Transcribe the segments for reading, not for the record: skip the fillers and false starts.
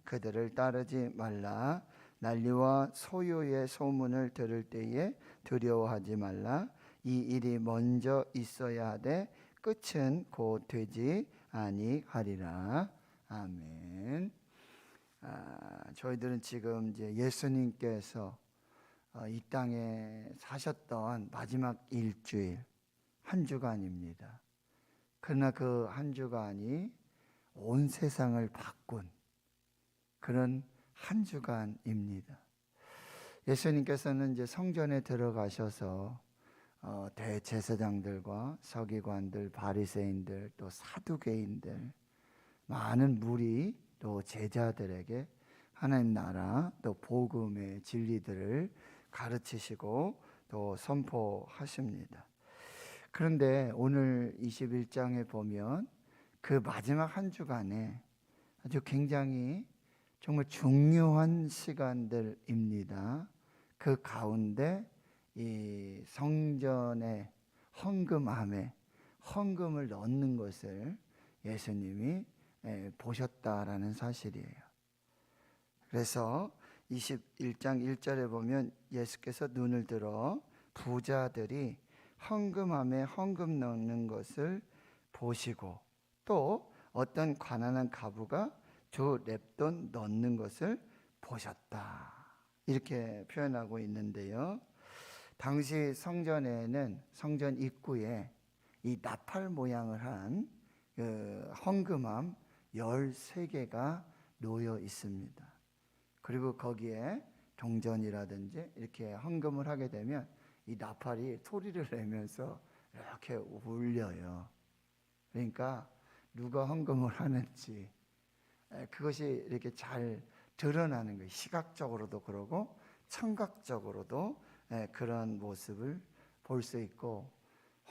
그들을 따르지 말라. 난리와 소요의 소문을 들을 때에 두려워하지 말라. 이 일이 먼저 있어야 하되 끝은 곧 되지 아니하리라. 아멘. 저희들은 지금 이제 예수님께서 이 땅에 사셨던 마지막 일주일 한 주간입니다. 그러나 그 한 주간이 온 세상을 바꾼 그런 한 주간입니다. 예수님께서는 이제 성전에 들어가셔서 대제사장들과 서기관들, 바리새인들, 또 사두개인들, 많은 무리 또 제자들에게 하나님 나라 또 복음의 진리들을 가르치시고 또 선포하십니다. 그런데 오늘 21장에 보면 그 마지막 한 주간에 아주 굉장히 정말 중요한 시간들입니다. 그 가운데 이 성전의 헌금함에 헌금을 넣는 것을 예수님이 보셨다라는 사실이에요. 그래서 21장 1절에 보면 예수께서 눈을 들어 부자들이 헌금함에 헌금 넣는 것을 보시고 또 어떤 가난한 과부가 두 렙돈 넣는 것을 보셨다. 이렇게 표현하고 있는데요. 당시 성전에는 성전 입구에 이 나팔 모양을 한 헌금함 13개가 놓여 있습니다. 그리고 거기에 동전이라든지 이렇게 헌금을 하게 되면 이 나팔이 소리를 내면서 이렇게 울려요. 그러니까 누가 헌금을 하는지 그것이 이렇게 잘 드러나는 거예요. 시각적으로도 그러고 청각적으로도 그런 모습을 볼 수 있고,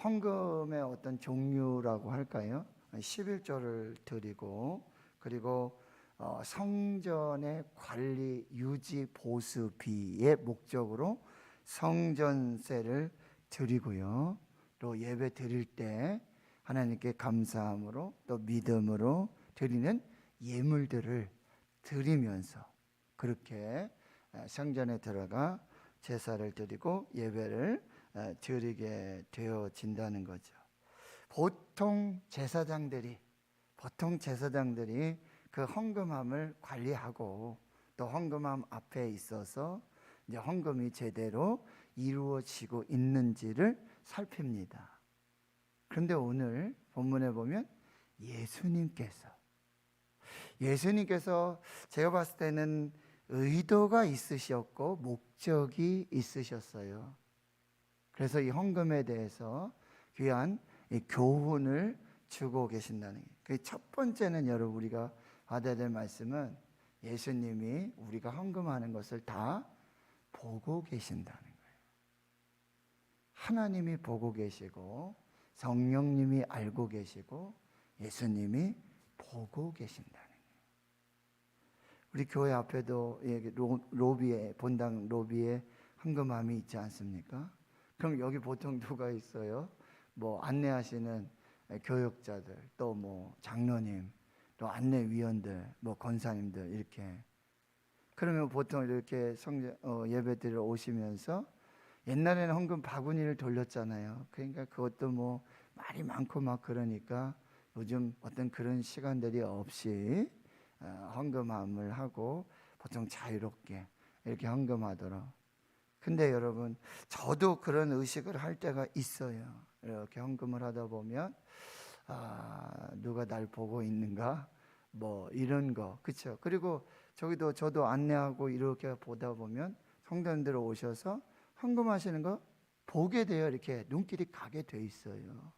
헌금의 어떤 종류라고 할까요? 11조를 드리고, 그리고 성전의 관리 유지 보수비의 목적으로 성전세를 드리고요. 또 예배 드릴 때 하나님께 감사함으로 또 믿음으로 드리는 예물들을 드리면서 그렇게 성전에 들어가 제사를 드리고 예배를 드리게 되어진다는 거죠. 보통 제사장들이 그 헌금함을 관리하고 또 헌금함 앞에 있어서 이제 헌금이 제대로 이루어지고 있는지를 살핍니다. 그런데 오늘 본문에 보면 예수님께서 제가 봤을 때는 의도가 있으셨고 목적이 있으셨어요. 그래서 이 헌금에 대해서 귀한 교훈을 주고 계신다는 게, 그 첫 번째는 여러분 우리가 받아야 될 말씀은 예수님이 우리가 헌금하는 것을 다 보고 계신다는 거예요. 하나님이 보고 계시고 성령님이 알고 계시고 예수님이 보고 계신다는 거예요. 우리 교회 앞에도 로비에, 본당 로비에 헌금함이 있지 않습니까? 그럼 여기 보통 누가 있어요? 뭐 안내하시는 교역자들, 또 뭐 장로님, 또 안내위원들, 뭐 권사님들 이렇게. 그러면 보통 이렇게 예배 드리러 오시면서 옛날에는 헌금 바구니를 돌렸잖아요. 그러니까 그것도 뭐 말이 많고 막 그러니까 요즘 어떤 그런 시간들이 없이 헌금함을 하고 보통 자유롭게 이렇게 헌금하도록. 근데 여러분, 저도 그런 의식을 할 때가 있어요. 이렇게 헌금을 하다 보면 누가 날 보고 있는가 뭐 이런 거, 그렇죠? 그리고 저도 안내하고 이렇게 보다 보면 성도님들 오셔서 헌금하시는 거 보게 돼요. 이렇게 눈길이 가게 돼 있어요.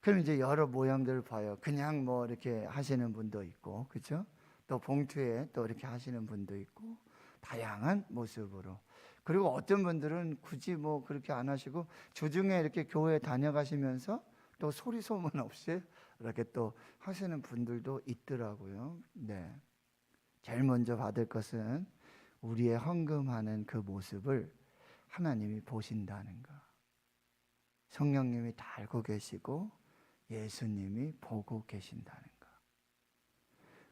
그럼 이제 여러 모양들을 봐요. 그냥 뭐 이렇게 하시는 분도 있고, 그렇죠? 또 봉투에 또 이렇게 하시는 분도 있고, 다양한 모습으로. 그리고 어떤 분들은 굳이 뭐 그렇게 안 하시고 주중에 이렇게 교회 다녀가시면서 또 소리 소문 없이 이렇게 또 하시는 분들도 있더라고요. 네. 제일 먼저 받을 것은 우리의 헌금하는 그 모습을 하나님이 보신다는 거. 성령님이 다 알고 계시고 예수님이 보고 계신다는 거.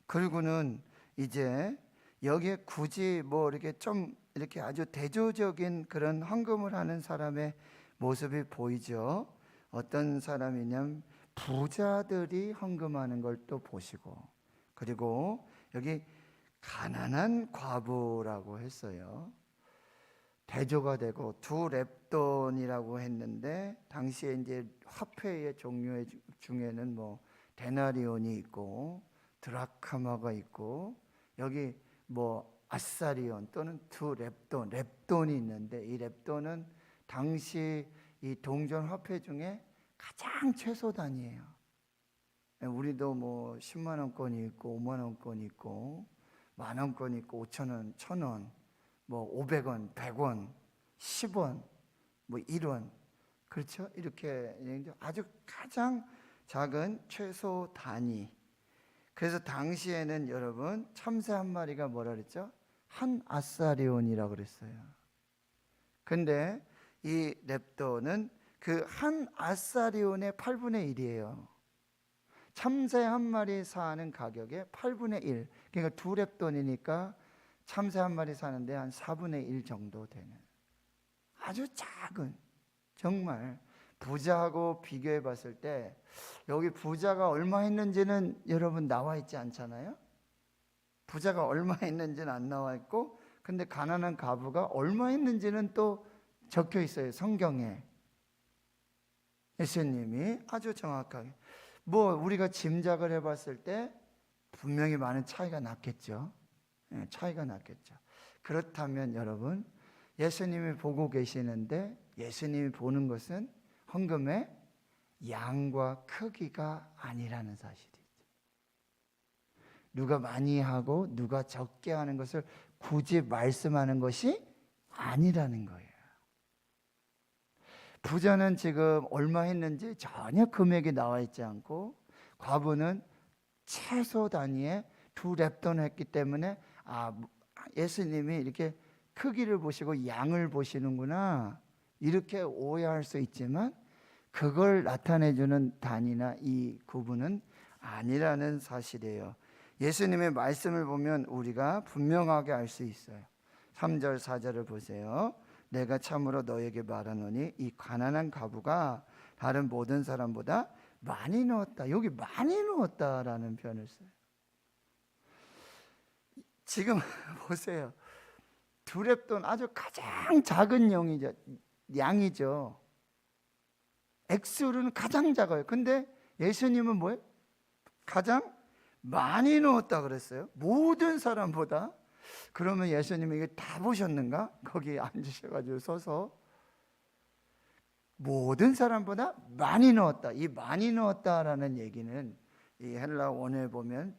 그리고는 이제 여기에 굳이 뭐 이렇게 좀 이렇게 아주 대조적인 그런 헌금을 하는 사람의 모습이 보이죠. 어떤 사람이냐면 부자들이 헌금하는 걸 또 보시고, 그리고 여기 가난한 과부라고 했어요. 대조가 되고 두 렙돈이라고 했는데, 당시에 이제 화폐의 종류 중에는 뭐 데나리온이 있고 드라카마가 있고, 여기 뭐 아사리온 또는 두 렙돈이 있는데, 이 렙돈은 당시 이 동전 화폐 중에 가장 최소 단위예요. 우리도 뭐 10만 원권이 있고 5만 원권이 있고 만 원권이 있고 5천 원, 1,000원, 뭐 500원, 100원, 10원, 뭐 1원, 그렇죠? 이렇게 아주 가장 작은 최소 단위. 그래서 당시에는 여러분 참새 한 마리가 뭐라 그랬죠? 한 아사리온이라고 그랬어요. 근데 이 렙돈은 그 한 아사리온의 8분의 1이에요. 참새 한 마리 사는 가격의 8분의 1. 그러니까 두 렙돈이니까 참새 한 마리 사는데 한 4분의 1 정도 되는 아주 작은, 정말 부자하고 비교해 봤을 때 여기 부자가 얼마 했는지는 여러분 나와 있지 않잖아요. 부자가 얼마 했는지는 안 나와 있고, 근데 가난한 과부가 얼마 했는지는 또 적혀 있어요, 성경에. 예수님이 아주 정확하게, 뭐 우리가 짐작을 해봤을 때 분명히 많은 차이가 났겠죠. 차이가 났겠죠. 그렇다면 여러분, 예수님이 보고 계시는데 예수님이 보는 것은 헌금의 양과 크기가 아니라는 사실이죠. 누가 많이 하고 누가 적게 하는 것을 굳이 말씀하는 것이 아니라는 거예요. 부자는 지금 얼마 했는지 전혀 금액이 나와 있지 않고, 과부는 최소 단위의 두 렙돈 했기 때문에 예수님이 이렇게 크기를 보시고 양을 보시는구나, 이렇게 오해할 수 있지만 그걸 나타내주는 단위나 이 구분은 아니라는 사실이에요. 예수님의 말씀을 보면 우리가 분명하게 알 수 있어요. 3절 4절을 보세요. 내가 참으로 너에게 말하노니 이 가난한 과부가 다른 모든 사람보다 많이 넣었다. 여기 많이 넣었다라는 표현을 써요. 지금 보세요. 두 렙돈, 아주 가장 작은 양이죠. 액수로는 가장 작아요. 근데 예수님은 뭐예요? 가장 많이 넣었다 그랬어요. 모든 사람보다. 그러면 예수님이 이게 다 보셨는가? 거기 앉으셔가지고 서서 모든 사람보다 많이 넣었다. 이 많이 넣었다라는 얘기는 이 헬라 원어에 보면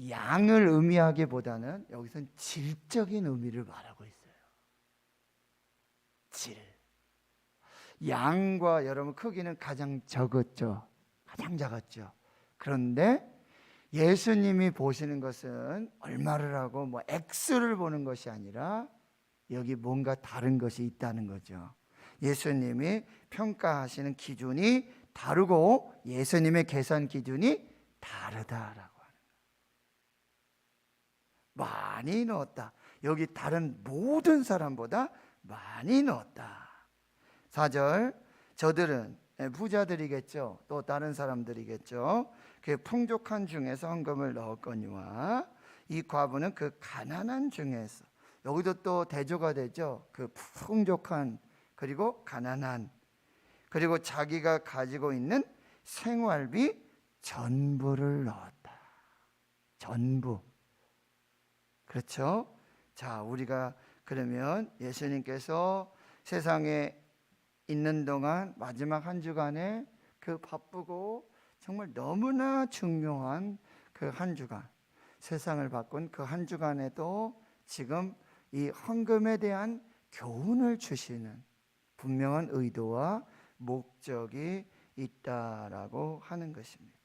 양을 의미하기보다는 여기서는 질적인 의미를 말하고 있어요. 질. 양과 여러분 크기는 가장 적었죠. 가장 작았죠. 그런데 예수님이 보시는 것은 얼마를 하고 뭐 액수를 보는 것이 아니라 여기 뭔가 다른 것이 있다는 거죠. 예수님이 평가하시는 기준이 다르고 예수님의 계산 기준이 다르다라고 하는 거예요. 많이 넣었다. 여기 다른 모든 사람보다 많이 넣었다. 4절, 저들은 부자들이겠죠. 또 다른 사람들이겠죠. 그 풍족한 중에서 헌금을 넣었거니와 이 과부는 그 가난한 중에서, 여기도 또 대조가 되죠. 그 풍족한 그리고 가난한, 그리고 자기가 가지고 있는 생활비 전부를 넣었다. 전부. 그렇죠? 자, 우리가 그러면 예수님께서 세상에 있는 동안 마지막 한 주간에 그 바쁘고 정말 너무나 중요한 그 한 주간, 세상을 바꾼 그 한 주간에도 지금 이 헌금에 대한 교훈을 주시는 분명한 의도와 목적이 있다라고 하는 것입니다.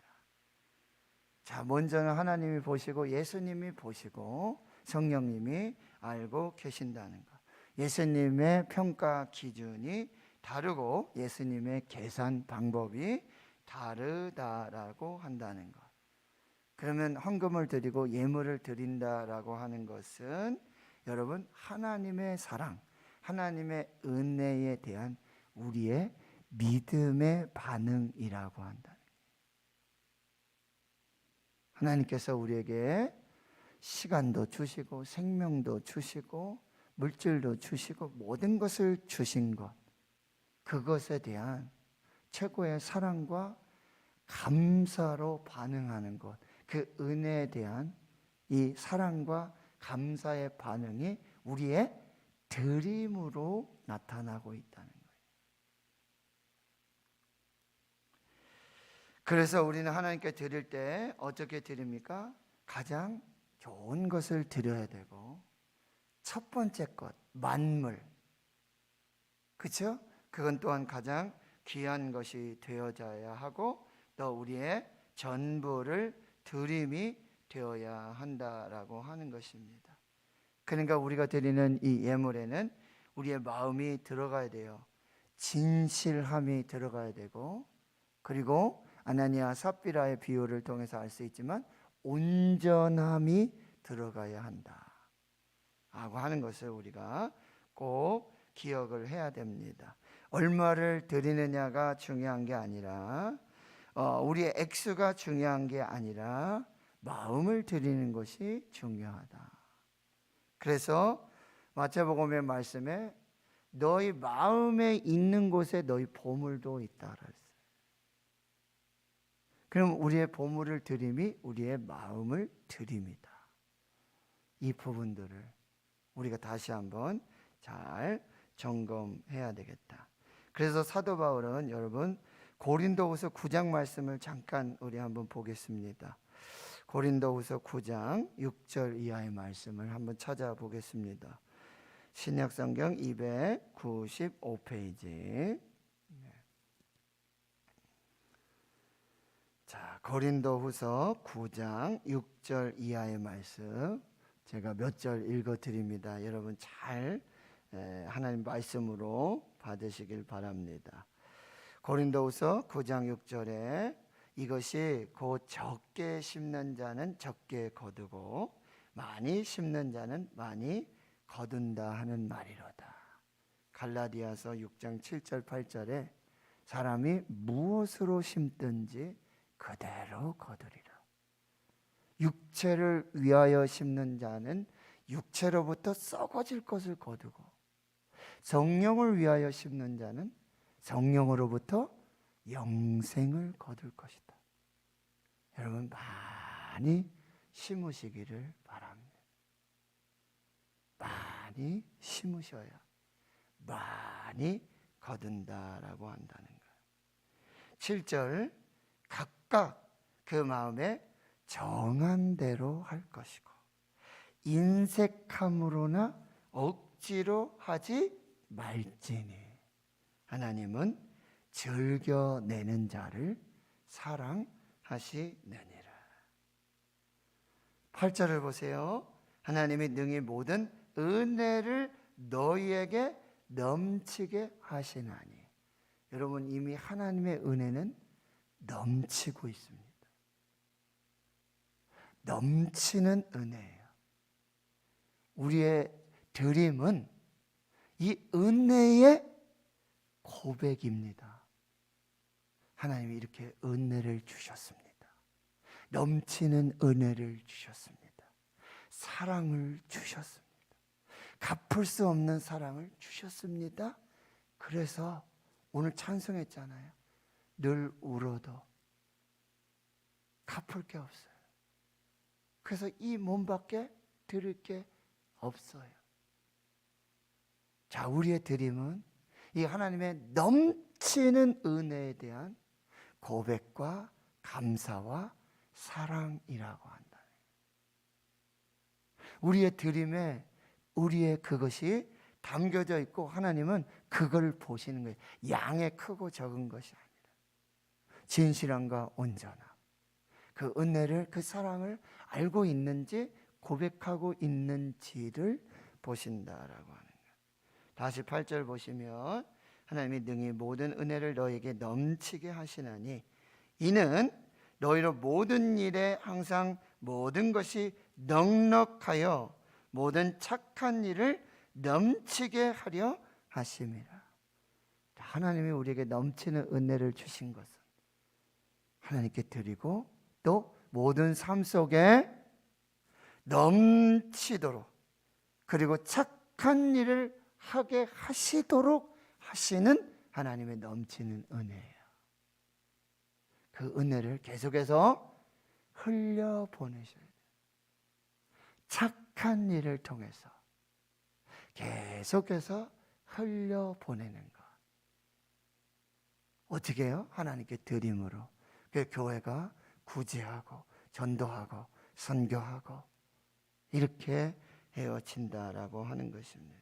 자, 먼저는 하나님이 보시고 예수님이 보시고 성령님이 알고 계신다는 것. 예수님의 평가 기준이 다르고 예수님의 계산 방법이 다르다라고 한다는 것. 그러면 헌금을 드리고 예물을 드린다라고 하는 것은 여러분 하나님의 사랑, 하나님의 은혜에 대한 우리의 믿음의 반응이라고 한다. 하나님께서 우리에게 시간도 주시고 생명도 주시고 물질도 주시고 모든 것을 주신 것, 그것에 대한 최고의 사랑과 감사로 반응하는 것, 그 은혜에 대한 이 사랑과 감사의 반응이 우리의 드림으로 나타나고 있다는 거예요. 그래서 우리는 하나님께 드릴 때 어떻게 드립니까? 가장 좋은 것을 드려야 되고, 첫 번째 것, 만물, 그렇죠? 그건 또한 가장 귀한 것이 되어져야 하고, 또 우리의 전부를 드림이 되어야 한다라고 하는 것입니다. 그러니까 우리가 드리는 이 예물에는 우리의 마음이 들어가야 돼요. 진실함이 들어가야 되고, 그리고 아나니아 삽비라의 비유를 통해서 알 수 있지만 온전함이 들어가야 한다 라고 하는 것을 우리가 꼭 기억을 해야 됩니다. 얼마를 드리느냐가 중요한 게 아니라, 우리의 액수가 중요한 게 아니라 마음을 드리는 것이 중요하다. 그래서 마태복음의 말씀에 너희 마음에 있는 곳에 너희 보물도 있다 그랬어요. 그럼 우리의 보물을 드림이 우리의 마음을 드림이다. 이 부분들을 우리가 다시 한번 잘 점검해야 되겠다. 그래서 사도 바울은 여러분 고린도후서 9장 말씀을 잠깐 우리 한번 보겠습니다. 고린도후서 9장 6절 이하의 말씀을 한번 찾아보겠습니다. 신약성경 295페이지. 자, 고린도후서 9장 6절 이하의 말씀 제가 몇 절 읽어드립니다. 여러분 잘 하나님 말씀으로 받으시길 바랍니다. 고린도후서 9장 6절에 이것이 곧 적게 심는 자는 적게 거두고 많이 심는 자는 많이 거둔다 하는 말이로다. 갈라디아서 6장 7절 8절에 사람이 무엇으로 심든지 그대로 거두리라. 육체를 위하여 심는 자는 육체로부터 썩어질 것을 거두고, 성령을 위하여 심는 자는 성령으로부터 영생을 거둘 것이다. 여러분 많이 심으시기를 바랍니다. 많이 심으셔야 많이 거둔다라고 한다는 거예요. 7절 각각 그 마음에 정한 대로 할 것이고 인색함으로나 억지로 하지 말지니 하나님은 즐겨내는 자를 사랑하시느니라. 8절을 보세요. 하나님이 능히 모든 은혜를 너희에게 넘치게 하시나니. 여러분 이미 하나님의 은혜는 넘치고 있습니다. 넘치는 은혜예요. 우리의 드림은 이 은혜의 고백입니다. 하나님이 이렇게 은혜를 주셨습니다. 넘치는 은혜를 주셨습니다. 사랑을 주셨습니다. 갚을 수 없는 사랑을 주셨습니다. 그래서 오늘 찬송했잖아요. 늘 울어도 갚을 게 없어요. 그래서 이 몸밖에 드릴 게 없어요. 자, 우리의 드림은 이 하나님의 넘치는 은혜에 대한 고백과 감사와 사랑이라고 한다. 우리의 드림에 우리의 그것이 담겨져 있고 하나님은 그걸 보시는 거예요. 양의 크고 적은 것이 아니라 진실함과 온전함, 그 은혜를, 그 사랑을 알고 있는지 고백하고 있는지를 보신다라고 하는 거예요. 다시 8절 보시면 하나님이 능히 모든 은혜를 너에게 넘치게 하시나니 이는 너희로 모든 일에 항상 모든 것이 넉넉하여 모든 착한 일을 넘치게 하려 하심이라. 하나님이 우리에게 넘치는 은혜를 주신 것은 하나님께 드리고 또 모든 삶 속에 넘치도록 그리고 착한 일을 하게 하시도록 하시는 하나님의 넘치는 은혜예요. 그 은혜를 계속해서 흘려보내셔야 돼요. 착한 일을 통해서 계속해서 흘려보내는 것. 어떻게 해요? 하나님께 드림으로. 그 교회가 구제하고 전도하고 선교하고 이렇게 헤어진다라고 하는 것입니다.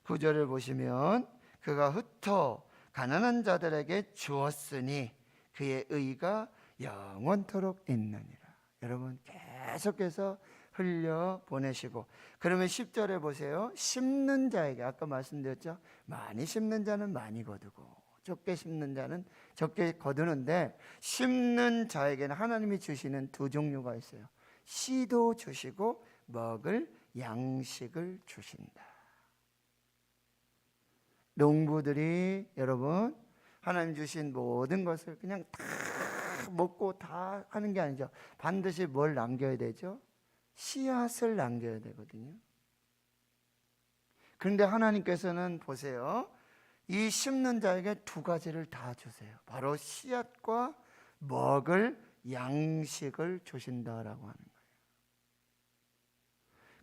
9절을 보시면 그가 흩어 가난한 자들에게 주었으니 그의 의가 영원토록 있느니라. 여러분 계속해서 흘려보내시고, 그러면 10절에 보세요. 심는 자에게, 아까 말씀드렸죠, 많이 심는 자는 많이 거두고 적게 심는 자는 적게 거두는데, 심는 자에게는 하나님이 주시는 두 종류가 있어요. 씨도 주시고 먹을 양식을 주신다. 농부들이 여러분 하나님 주신 모든 것을 그냥 다 먹고 다 하는 게 아니죠. 반드시 뭘 남겨야 되죠? 씨앗을 남겨야 되거든요. 그런데 하나님께서는 보세요, 이 심는 자에게 두 가지를 다 주세요. 바로 씨앗과 먹을 양식을 주신다라고 하는 거예요.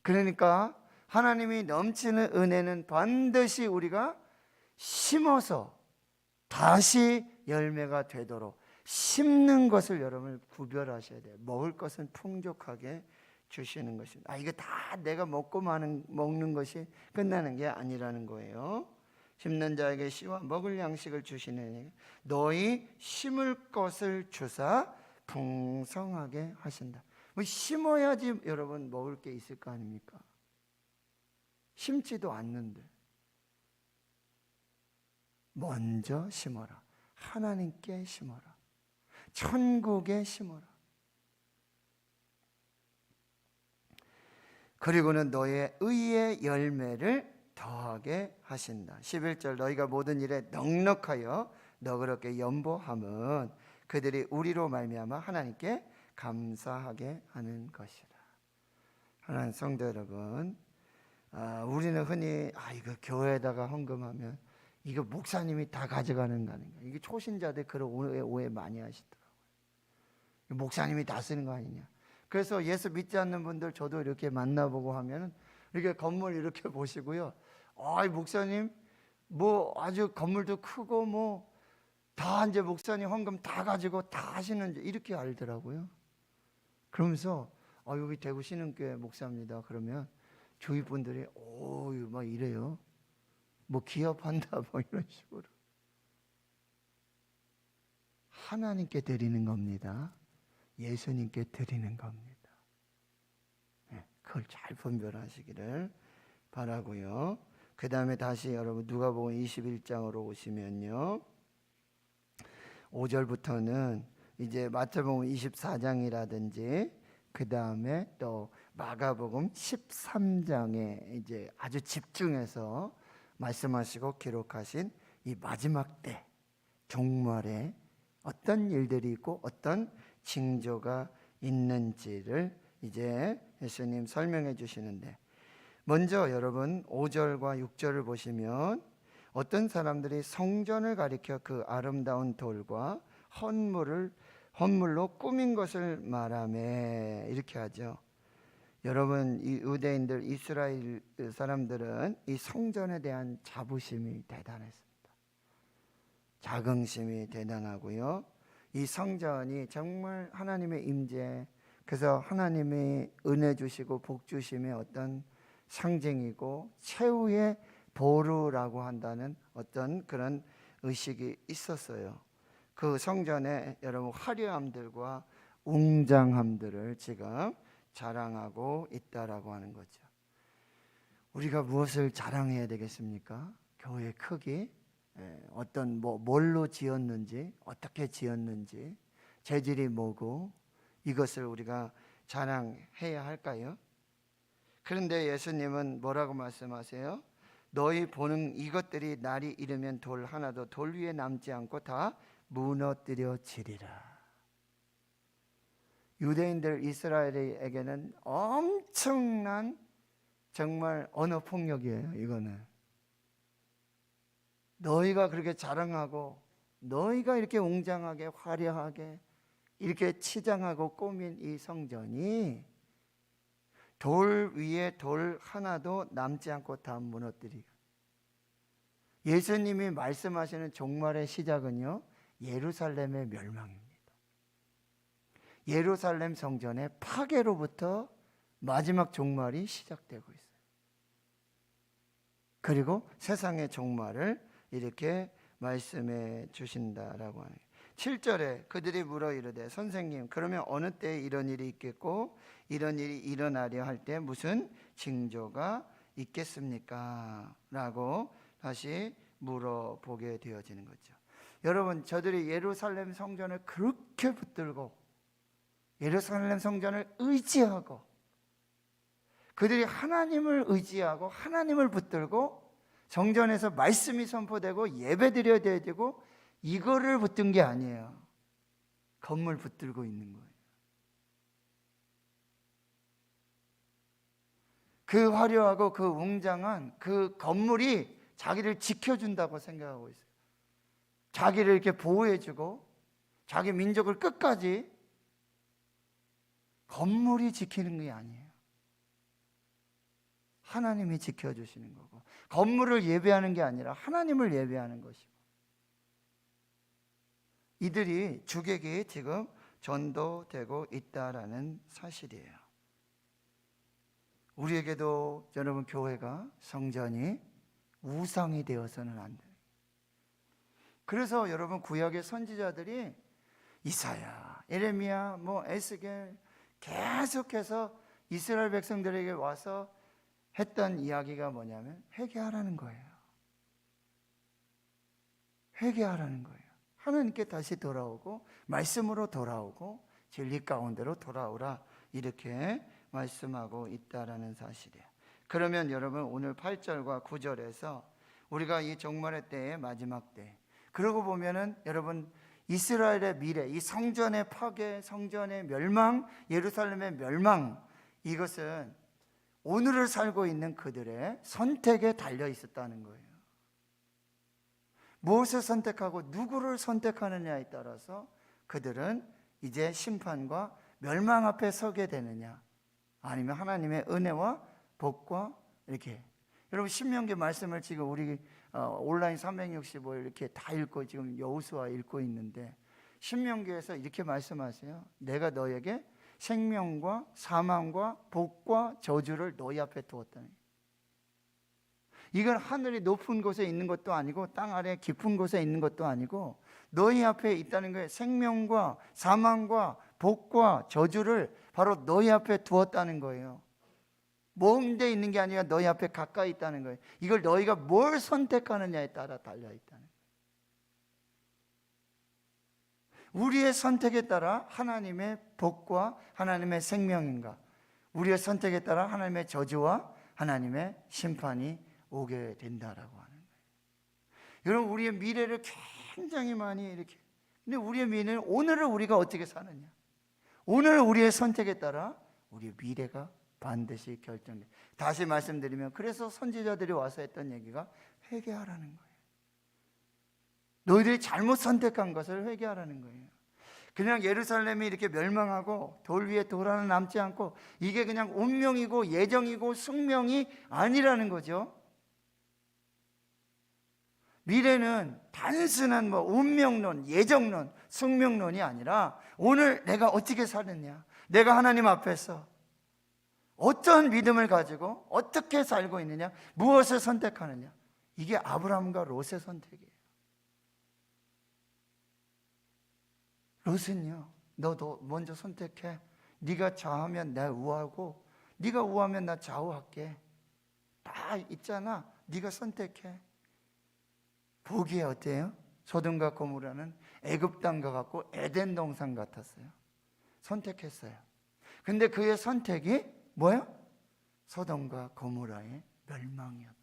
그러니까 하나님이 넘치는 은혜는 반드시 우리가 심어서 다시 열매가 되도록 심는 것을 여러분 구별하셔야 돼요. 먹을 것은 풍족하게 주시는 것입니다. 이거 다 내가 먹는 것이 끝나는 게 아니라는 거예요. 심는 자에게 씨와 먹을 양식을 주시는, 너희 심을 것을 주사 풍성하게 하신다. 뭐 심어야지 여러분 먹을 게 있을 거 아닙니까? 심지도 않는데 먼저 심어라. 하나님께 심어라. 천국에 심어라. 그리고는 너의 의의 열매를 더하게 하신다. 11절, 너희가 모든 일에 넉넉하여 너그럽게 연보함은 그들이 우리로 말미암아 하나님께 감사하게 하는 것이라. 하나님 성도 여러분, 우리는 흔히 이거 교회에다가 헌금하면 이거 목사님이 다 가져가는 거 아닌가. 이게 초신자들 그런 오해 많이 하시더라고요. 목사님이 다 쓰는 거 아니냐. 그래서 예수 믿지 않는 분들 저도 이렇게 만나보고 하면은 이렇게 건물 이렇게 보시고요. 목사님 뭐 아주 건물도 크고 뭐 다 이제 목사님 헌금 다 가지고 다 하시는지 이렇게 알더라고요. 그러면서 여기 대구 신흥교회 목사입니다. 그러면 주위 분들이 막 이래요. 뭐 기업한다 뭐 이런 식으로. 하나님께 드리는 겁니다. 예수님께 드리는 겁니다. 그걸 잘 분별하시기를 바라고요. 그 다음에 다시 여러분 누가복음 21장으로 오시면요, 5절부터는 이제 마태복음 24장이라든지 그 다음에 또 마가복음 13장에 이제 아주 집중해서 말씀하시고 기록하신 이 마지막 때 종말에 어떤 일들이 있고 어떤 징조가 있는지를 이제 예수님 설명해 주시는데, 먼저 여러분 5절과 6절을 보시면 어떤 사람들이 성전을 가리켜 그 아름다운 돌과 헌물로 꾸민 것을 말하며 이렇게 하죠. 여러분 이 유대인들, 이스라엘 사람들은 이 성전에 대한 자부심이 대단했습니다. 자긍심이 대단하고요. 이 성전이 정말 하나님의 임재, 그래서 하나님이 은혜 주시고 복 주심의 어떤 상징이고 최후의 보루라고 한다는 어떤 그런 의식이 있었어요. 그 성전에 여러분 화려함들과 웅장함들을 지금 자랑하고 있다라고 하는 거죠. 우리가 무엇을 자랑해야 되겠습니까? 교회의 크기, 어떤 뭘로 지었는지, 어떻게 지었는지, 재질이 뭐고 이것을 우리가 자랑해야 할까요? 그런데 예수님은 뭐라고 말씀하세요? 너희 보는 이것들이 날이 이르면 돌 하나도 돌 위에 남지 않고 다 무너뜨려지리라. 유대인들 이스라엘에게는 엄청난 정말 언어 폭력이에요. 이거는 너희가 그렇게 자랑하고 너희가 이렇게 웅장하게 화려하게 이렇게 치장하고 꾸민 이 성전이 돌 위에 돌 하나도 남지 않고 다 무너뜨리고, 예수님이 말씀하시는 종말의 시작은요, 예루살렘의 멸망입니다. 예루살렘 성전의 파괴로부터 마지막 종말이 시작되고 있어요. 그리고 세상의 종말을 이렇게 말씀해 주신다라고 하는 거예요. 7절에 그들이 물어 이르되 선생님, 그러면 어느 때에 이런 일이 있겠고 이런 일이 일어나려 할 때 무슨 징조가 있겠습니까? 라고 다시 물어보게 되어지는 거죠. 여러분, 저들이 예루살렘 성전을 그렇게 붙들고 예루살렘 성전을 의지하고 그들이 하나님을 의지하고 하나님을 붙들고 성전에서 말씀이 선포되고 예배드려야 되고 이거를 붙든 게 아니에요. 건물 붙들고 있는 거예요. 그 화려하고 그 웅장한 그 건물이 자기를 지켜준다고 생각하고 있어요. 자기를 이렇게 보호해주고 자기 민족을 끝까지, 건물이 지키는 게 아니에요. 하나님이 지켜주시는 거고, 건물을 예배하는 게 아니라 하나님을 예배하는 것이고, 이들이 주객이 지금 전도되고 있다라는 사실이에요. 우리에게도 여러분, 교회가, 성전이 우상이 되어서는 안 돼요. 그래서 여러분, 구약의 선지자들이 이사야, 예레미야, 에스겔 계속해서 이스라엘 백성들에게 와서 했던 이야기가 뭐냐면 회개하라는 거예요. 회개하라는 거예요. 하나님께 다시 돌아오고 말씀으로 돌아오고 진리 가운데로 돌아오라, 이렇게 말씀하고 있다라는 사실이에요. 그러면 여러분, 오늘 8절과 9절에서 우리가 이 종말의 때의 마지막 때, 그러고 보면은 여러분, 이스라엘의 미래, 이 성전의 파괴, 성전의 멸망, 예루살렘의 멸망, 이것은 오늘을 살고 있는 그들의 선택에 달려 있었다는 거예요. 무엇을 선택하고 누구를 선택하느냐에 따라서 그들은 이제 심판과 멸망 앞에 서게 되느냐, 아니면 하나님의 은혜와 복과, 이렇게. 여러분, 신명기 말씀을 지금 우리 온라인 365일 이렇게 다 읽고 지금 여호수아 읽고 있는데, 신명기에서 이렇게 말씀하세요. 내가 너에게 생명과 사망과 복과 저주를 너희 앞에 두었다니. 이건 하늘이 높은 곳에 있는 것도 아니고 땅 아래 깊은 곳에 있는 것도 아니고 너희 앞에 있다는 거예요. 생명과 사망과 복과 저주를 바로 너희 앞에 두었다는 거예요. 먼 데 있는 게 아니라 너희 앞에 가까이 있다는 거예요. 이걸 너희가 뭘 선택하느냐에 따라 달려있다는 거예요. 우리의 선택에 따라 하나님의 복과 하나님의 생명인가, 우리의 선택에 따라 하나님의 저주와 하나님의 심판이 오게 된다라고 하는 거예요. 여러분, 우리의 미래를 굉장히 많이 이렇게, 근데 우리의 미래는 오늘을 우리가 어떻게 사느냐, 오늘 우리의 선택에 따라 우리의 미래가 반드시 결정돼. 다시 말씀드리면, 그래서 선지자들이 와서 했던 얘기가 회개하라는 거예요. 너희들이 잘못 선택한 것을 회개하라는 거예요. 그냥 예루살렘이 이렇게 멸망하고 돌 위에 돌 하나 남지 않고 이게 그냥 운명이고 예정이고 숙명이 아니라는 거죠. 미래는 단순한 운명론, 예정론, 숙명론이 아니라 오늘 내가 어떻게 사느냐, 내가 하나님 앞에서 어떤 믿음을 가지고 어떻게 살고 있느냐, 무엇을 선택하느냐, 이게 아브라함과 롯의 선택이에요. 롯은요, 너도 먼저 선택해. 네가 좌하면 나 우하고 네가 우하면 나 좌우할게. 다 있잖아. 네가 선택해. 보기에 어때요? 소돔과 고모라는 애굽 땅과 같고 에덴 동산 같았어요. 선택했어요. 근데 그의 선택이 뭐예요? 소돔과 고모라의 멸망이었다.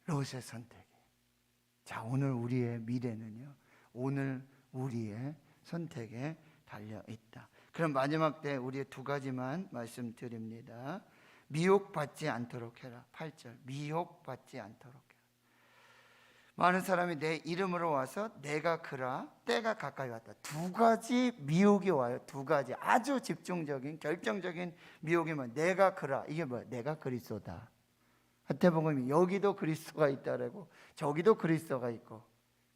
롯의 선택이. 자, 오늘 우리의 미래는요, 오늘 우리의 선택에 달려 있다. 그럼 마지막 때 우리의 두 가지만 말씀드립니다. 미혹받지 않도록 해라. 8절, 미혹받지 않도록 해라. 많은 사람이 내 이름으로 와서 내가 그라, 때가 가까이 왔다. 두 가지 미혹이 와요. 두 가지 아주 집중적인 결정적인 미혹이면 내가 그라, 이게 뭐야? 내가 그리스도다. 마태복음이 여기도 그리스도가 있다라고, 저기도 그리스도가 있고,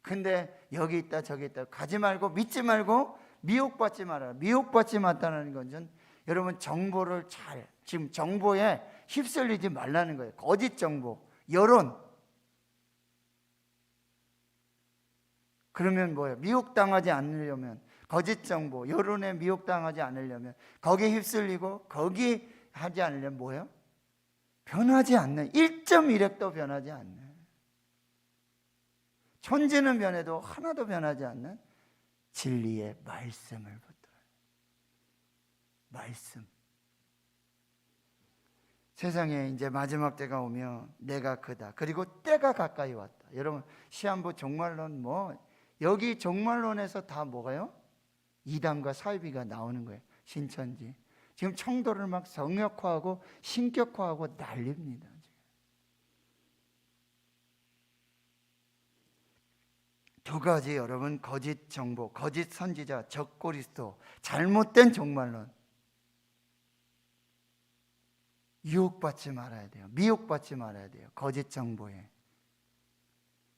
근데 여기 있다 저기 있다 가지 말고, 믿지 말고, 미혹받지 말아라. 미혹받지 말다는 것은 여러분 정보를 지금 정보에 휩쓸리지 말라는 거예요. 거짓 정보, 여론. 그러면 뭐예요? 미혹당하지 않으려면, 거짓 정보, 여론에 미혹당하지 않으려면, 거기에 휩쓸리고 거기 하지 않으려면 뭐예요? 변하지 않는, 1.1핵도 변하지 않는, 천지는 변해도 하나도 변하지 않는 진리의 말씀을 붙들어요. 말씀. 세상에 이제 마지막 때가 오면 내가 그다. 그리고 때가 가까이 왔다. 여러분, 시한부 종말론 여기 종말론에서 다 뭐가요? 이단과 사이비가 나오는 거예요. 신천지. 지금 청도를 막 성역화하고 신격화하고 난립니다. 두 가지 여러분, 거짓 정보, 거짓 선지자, 적그리스도, 잘못된 종말론. 유혹받지 말아야 돼요. 미혹받지 말아야 돼요. 거짓 정보에.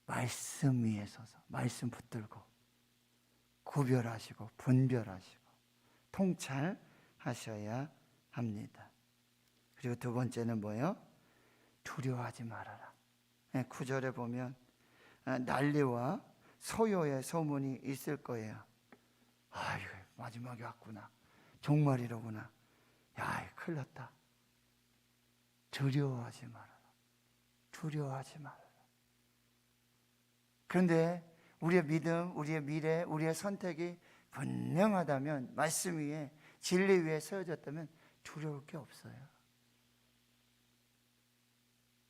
말씀 위에 서서 말씀 붙들고 구별하시고 분별하시고 통찰하셔야 합니다. 그리고 두 번째는 뭐예요? 두려워하지 말아라. 9절에 보면 난리와 소요의 소문이 있을 거예요. 아, 이거 마지막이 왔구나. 종말이로구나. 야, 큰일 났다. 두려워하지 말아라. 두려워하지 말아라. 그런데 우리의 믿음, 우리의 미래, 우리의 선택이 분명하다면, 말씀 위에, 진리 위에 세워졌다면 두려울 게 없어요.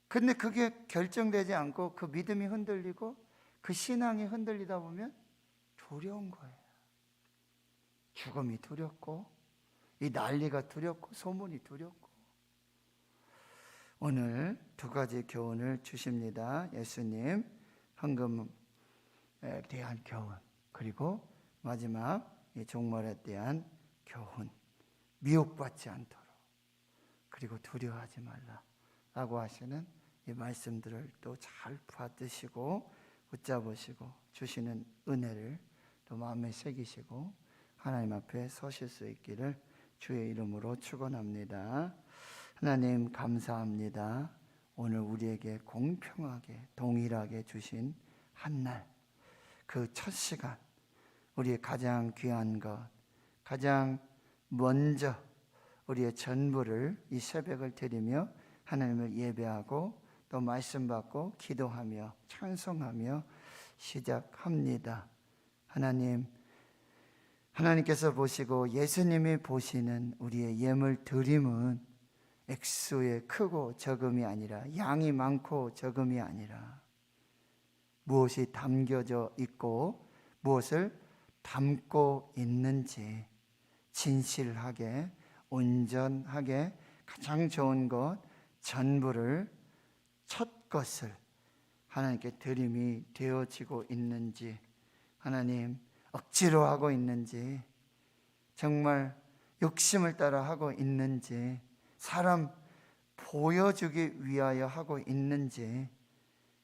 근데 그게 결정되지 않고 그 믿음이 흔들리고 그 신앙이 흔들리다 보면 두려운 거예요. 죽음이 두렵고, 이 난리가 두렵고, 소문이 두렵고. 오늘 두 가지 교훈을 주십니다. 예수님 헌금에 대한 교훈, 그리고 마지막 이 종말에 대한 교훈. 미혹받지 않도록, 그리고 두려워하지 말라라고 하시는 이 말씀들을 또 잘 받으시고 붙잡으시고 주시는 은혜를 또 마음에 새기시고 하나님 앞에 서실 수 있기를 주의 이름으로 축원합니다. 하나님 감사합니다. 오늘 우리에게 공평하게 동일하게 주신 한날, 그 첫 시간, 우리의 가장 귀한 것, 가장 먼저 우리의 전부를 이 새벽을 드리며 하나님을 예배하고 또 말씀 받고 기도하며 찬송하며 시작합니다. 하나님께서 보시고 예수님이 보시는 우리의 예물 드림은 액수의 크고 적음이 아니라, 양이 많고 적음이 아니라, 무엇이 담겨져 있고 무엇을 담고 있는지 진실하게, 온전하게 가장 좋은 것 전부를, 첫 것을 하나님께 드림이 되어지고 있는지, 하나님 억지로 하고 있는지, 정말 욕심을 따라 하고 있는지, 사람 보여주기 위하여 하고 있는지,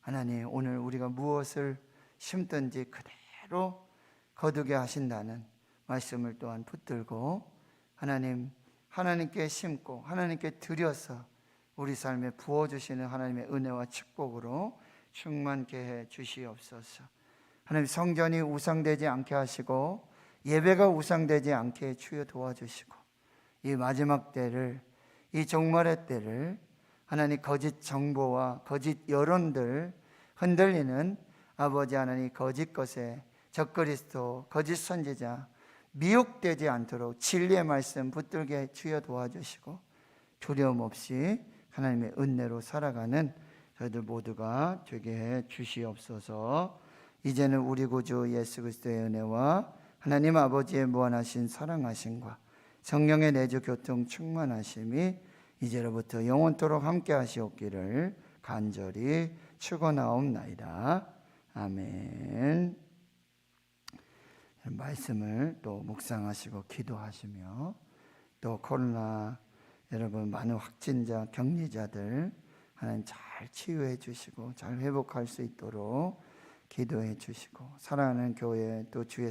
하나님 오늘 우리가 무엇을 심든지 그대로 거두게 하신다는 말씀을 또한 붙들고 하나님께 심고 하나님께 드려서 우리 삶에 부어주시는 하나님의 은혜와 축복으로 충만케 해 주시옵소서. 하나님, 성전이 우상되지 않게 하시고 예배가 우상되지 않게 주여 도와주시고, 이 마지막 때를, 이 종말의 때를 하나님 거짓 정보와 거짓 여론들 흔들리는 아버지 하나님 거짓 것에 적그리스도 거짓 선지자 미혹되지 않도록 진리의 말씀 붙들게 주여 도와주시고 두려움 없이 하나님의 은혜로 살아가는 저희들 모두가 되게 해 주시옵소서. 이제는 우리 구주 예수 그리스도의 은혜와 하나님 아버지의 무한하신 사랑하심과 성령의 내주 교통 충만하심이 이제로부터 영원토록 함께 하시옵기를 간절히 축원하옵나이다. 아멘. 말씀을 또 묵상하시고 기도하시며 또 코로나 여러분 많은 확진자 격리자들 하나님 잘 치유해 주시고 잘 회복할 수 있도록 기도해 주시고 사랑하는 교회 또 주의